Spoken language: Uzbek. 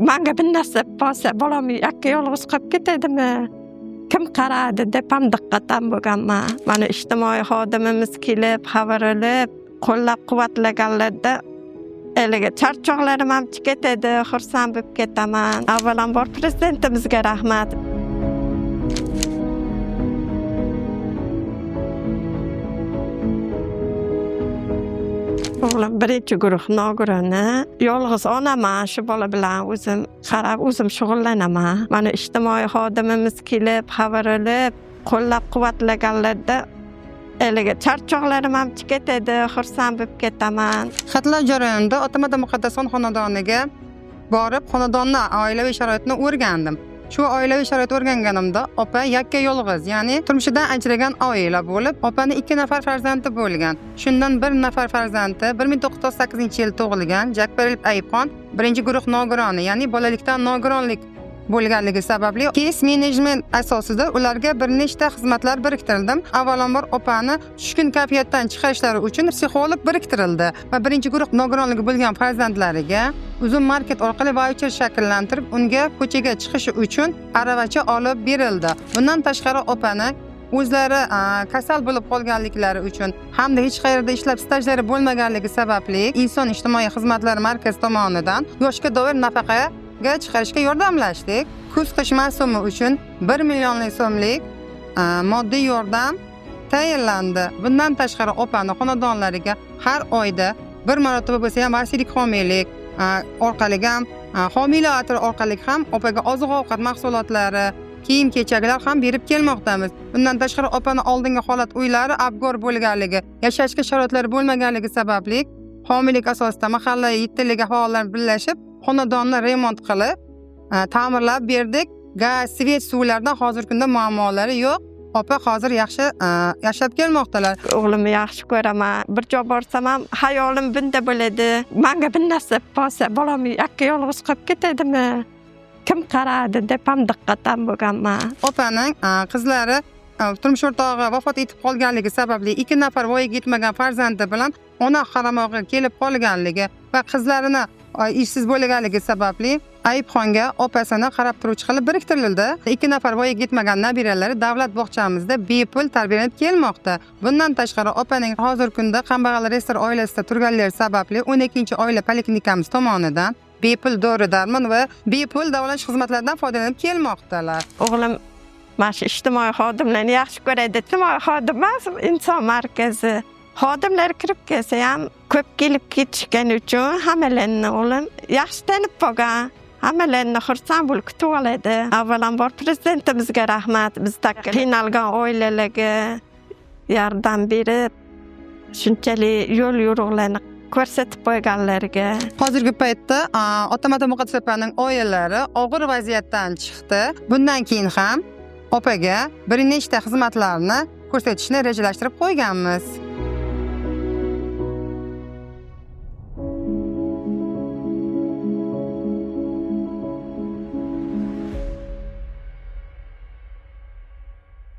Manga bir nasib bo'lsa, bolam yakka yolg'iz qolib ketadimi? Kim qaradi deb ham diqqatdan bo'lganman. Mana ijtimoiy xodimimiz kelib, xabar olib, qo'llab-quvvatlaganlarda eliga charchoqlarim ham ketadi, xursand bo'lib ketaman. Avvalambor prezidentimizga rahmat. O'g'lim birinchi guruh nogironı. Yolg'iz onaman, shu bola bilan o'zim qarab, o'zim shug'ullanaman. Mana ijtimoiy xodimimiz kelib, xabar olib, qo'llab-quvvatlaganlarda eliga charchoqlarim ham ketadi, xursand bo'lib ketaman. Xatlar jarayonida Otamada Muqaddason xonadoniga borib, xonadonni oilaviy sharoitini o'rgandim. Shu oilaviy sharoit o'rganganimda opa yakka yolg'iz, ya'ni turmushidan ajragan oila bo'lib, opaning 2 nafar farzandi bo'lgan. Shundan bir nafar farzandi 1998-yil tug'ilgan Jakbaril Ayibxon birinchi guruh nogironi, ya'ni bolalikdan nogironlik bo'lganligi sababli kes menejment asosida ularga bir nechta xizmatlar biriktirdim. Avvalambor opani tushkun kayfiyatdan chiqarishlari uchun psixolog biriktirildi va birinchi guruh nogironligi bo'lgan farzandlariga uzun market orqali voucher shakllantirib, unga ko'chaga chiqishi uchun aravacha olib berildi. Bundan tashqari opani o'zlari kasal bo'lib qolganliklari uchun hamda hech qayerda ishlab stajlari bo'lmaganligi sababli Inson ijtimoiy xizmatlar markazi tomonidan yoshga doir nafaqaga chiqarishga yordamlashdik. Kuz-qish mavsumi uchun 1 million so'mlik moddiy yordam tayinlandi. Bundan tashqari opani xonadonlariga har oyda bir marotaba bo'lsa ham vasiylik homiylik orqali ham homiylar atri orqali ham opaga oziq-ovqat mahsulotlari, kiyim-kechaklar ham berib kelmoqdamiz. Bundan tashqari opani oldingi holat uylari abgor bo'lganligi, yashashga sharoitlari bo'lmaganligi sababli homiylik asosida mahalla yettiliga faollar birlashib, xonadonni remont qilib, ta'mirlab berdik. Gaz, svet, suvlardan hozirgi kunda muammolari yo'q. Opa hozir yaxshi yashab kelmoqdalar. O'g'limni yaxshi ko'raman. Bir joy borsam ham hayolim bunda bo'ladi. Menga bir nasib bo'lsa, bolam yakka yolg'iz qolib ketadimi? Kim qaradi deb ham diqqatdan bo'lganman. Opaning qizlari turmush o'rtog'i vafot etib qolganligi sababli 2 nafar voyaga yetmagan farzandi bilan ona qaramog'iga kelib qolganligi va qizlarini ishsiz bo'lganligi sababli Ayibxonga opasini qarab turuvchi qilib biriktirildi. 2 nafar voyaga yetmagan nabiralari davlat bog'chamizda bepul tarbiyalanib kelmoqda. Bundan tashqari opaning hozirgi kunda kambag'al restor oilasida turganligi sababli 12-oila poliklinikamiz tomonidan bepul dori-darmon va bepul davolanish xizmatlaridan foydalanib kelmoqdalar. O'g'lim mana shu ijtimoiy xodimlarni yaxshi ko'radi. Ijtimoiy xodim emas, inson markazi. Xodimlar kirib kelsa ham ko'p kelib ketishgani uchun hammalarni o'g'lim yaxshi tanib qolgan. Hammalarni xursand bo'lib kutib oladi. Avvalambor prezidentimizga rahmat. Bizdagi qiynalgan oilalarga yordam berib, shunchalik yo'l yo'riqlarni ko'rsatib qo'yganlarga. Hozirgi paytda Otamada Muqaddas opaning oilalari og'ir vaziyatdan chiqdi. Bundan keyin ham opaga bir nechta xizmatlarni ko'rsatishni rejalashtirib qo'yganmiz.